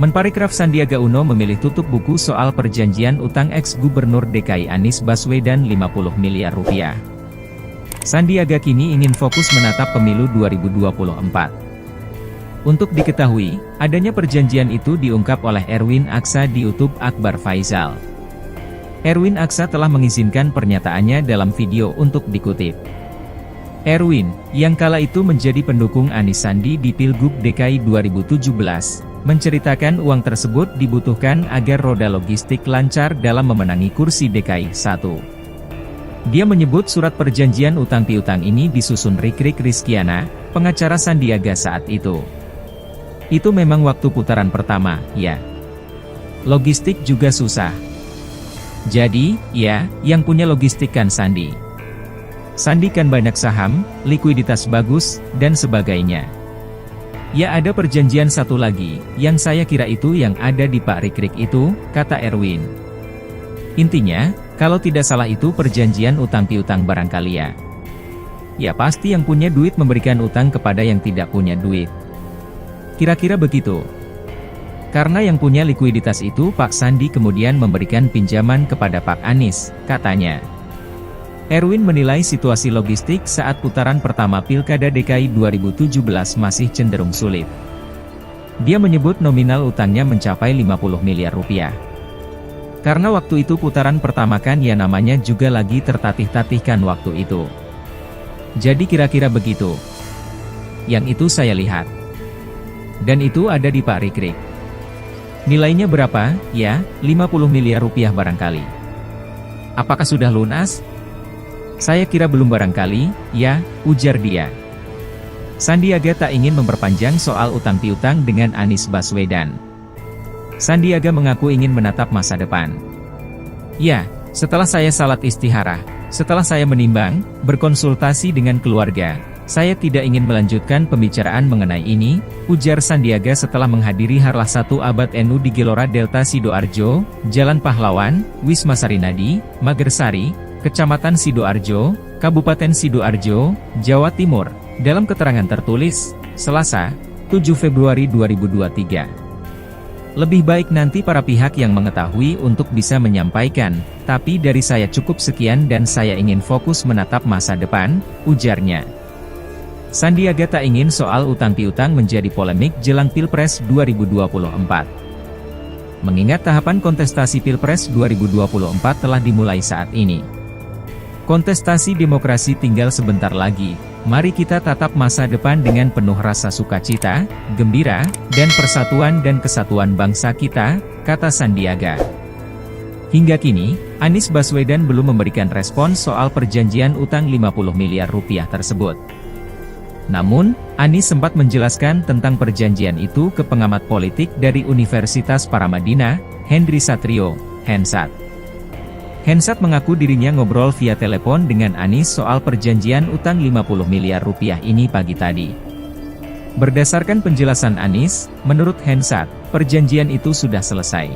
Menparekraf Sandiaga Uno memilih tutup buku soal perjanjian utang ex-Gubernur DKI Anies Baswedan 50 miliar rupiah. Sandiaga kini ingin fokus menatap pemilu 2024. Untuk diketahui, adanya perjanjian itu diungkap oleh Erwin Aksa di YouTube Akbar Faisal. Erwin Aksa telah mengizinkan pernyataannya dalam video untuk dikutip. Erwin, yang kala itu menjadi pendukung Anies Sandi di Pilgub DKI 2017, menceritakan uang tersebut dibutuhkan agar roda logistik lancar dalam memenangi kursi DKI 1. Dia menyebut surat perjanjian utang piutang ini disusun Rikrik Rizkiana, pengacara Sandiaga saat itu. Itu memang waktu putaran pertama, ya. Logistik juga susah. Jadi, ya, yang punya logistik kan Sandi. Sandi kan banyak saham, likuiditas bagus, dan sebagainya. Ya ada perjanjian satu lagi, yang saya kira itu yang ada di Pak Rikrik itu, kata Erwin. Intinya, kalau tidak salah itu perjanjian utang piutang barangkali ya. Ya pasti yang punya duit memberikan utang kepada yang tidak punya duit. Kira-kira begitu. Karena yang punya likuiditas itu Pak Sandi kemudian memberikan pinjaman kepada Pak Anies, katanya. Erwin menilai situasi logistik saat putaran pertama Pilkada DKI 2017 masih cenderung sulit. Dia menyebut nominal utangnya mencapai 50 miliar rupiah. Karena waktu itu putaran pertama kan ya namanya juga lagi tertatih-tatihkan waktu itu. Jadi kira-kira begitu. Yang itu saya lihat. Dan itu ada di Pak Rikrik. Nilainya berapa? Ya, 50 miliar rupiah barangkali. Apakah sudah lunas? Saya kira belum barangkali, ya, ujar dia. Sandiaga tak ingin memperpanjang soal utang piutang dengan Anies Baswedan. Sandiaga mengaku ingin menatap masa depan. Ya, setelah saya salat istikharah, setelah saya menimbang, berkonsultasi dengan keluarga, saya tidak ingin melanjutkan pembicaraan mengenai ini, ujar Sandiaga setelah menghadiri Harlah 1 Abad NU di Gelora Delta Sidoarjo, Jalan Pahlawan, Wisma Sarinadi, Magersari, Kecamatan Sidoarjo, Kabupaten Sidoarjo, Jawa Timur, dalam keterangan tertulis, Selasa, 7 Februari 2023. Lebih baik nanti para pihak yang mengetahui untuk bisa menyampaikan, tapi dari saya cukup sekian dan saya ingin fokus menatap masa depan, ujarnya. Sandiaga tak ingin soal utang piutang menjadi polemik jelang Pilpres 2024. Mengingat tahapan kontestasi Pilpres 2024 telah dimulai saat ini. Kontestasi demokrasi tinggal sebentar lagi, mari kita tatap masa depan dengan penuh rasa sukacita, gembira, dan persatuan dan kesatuan bangsa kita, kata Sandiaga. Hingga kini, Anies Baswedan belum memberikan respon soal perjanjian utang 50 miliar rupiah tersebut. Namun, Anies sempat menjelaskan tentang perjanjian itu ke pengamat politik dari Universitas Paramadina, Henry Satrio, Hensat. Hensat mengaku dirinya ngobrol via telepon dengan Anies soal perjanjian utang 50 miliar rupiah ini pagi tadi. Berdasarkan penjelasan Anies, menurut Hensat, perjanjian itu sudah selesai.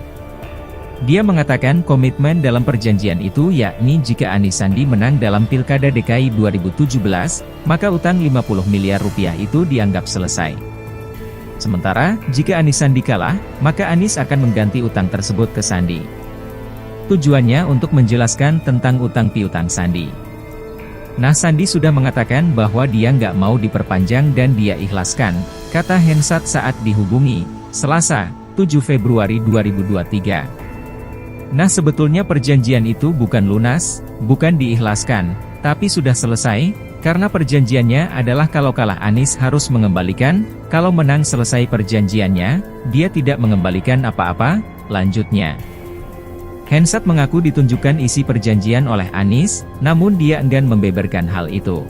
Dia mengatakan komitmen dalam perjanjian itu yakni jika Anies Sandi menang dalam Pilkada DKI 2017, maka utang 50 miliar rupiah itu dianggap selesai. Sementara, jika Anies Sandi kalah, maka Anies akan mengganti utang tersebut ke Sandi. Tujuannya untuk menjelaskan tentang utang piutang Sandi. Nah Sandi sudah mengatakan bahwa dia nggak mau diperpanjang dan dia ikhlaskan, kata Hensat saat dihubungi, Selasa, 7 Februari 2023. Nah sebetulnya perjanjian itu bukan lunas, bukan diikhlaskan, tapi sudah selesai, karena perjanjiannya adalah kalau kalah Anies harus mengembalikan, kalau menang selesai perjanjiannya, dia tidak mengembalikan apa-apa, lanjutnya. Hensat mengaku ditunjukkan isi perjanjian oleh Anies, namun dia enggan membeberkan hal itu.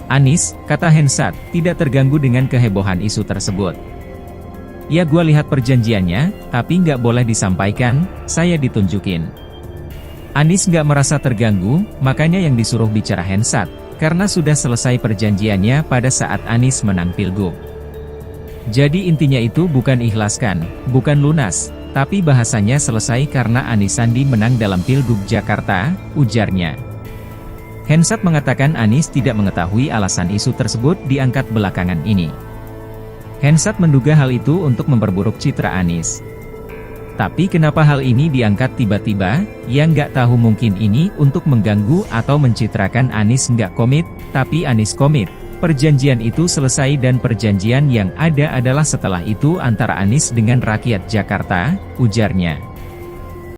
Anies, kata Hensat, tidak terganggu dengan kehebohan isu tersebut. Ya gua lihat perjanjiannya, tapi nggak boleh disampaikan, saya ditunjukin. Anies nggak merasa terganggu, makanya yang disuruh bicara Hensat, karena sudah selesai perjanjiannya pada saat Anies menang Pilgub. Jadi intinya itu bukan ikhlaskan, bukan lunas, tapi bahasanya selesai karena Anies Sandi menang dalam Pilgub Jakarta, ujarnya. Hensat mengatakan Anies tidak mengetahui alasan isu tersebut diangkat belakangan ini. Hensat menduga hal itu untuk memperburuk citra Anies. Tapi kenapa hal ini diangkat tiba-tiba? Ya nggak tahu, mungkin ini untuk mengganggu atau mencitrakan Anies nggak komit, tapi Anies komit. Perjanjian itu selesai dan perjanjian yang ada adalah setelah itu antara Anies dengan rakyat Jakarta, ujarnya.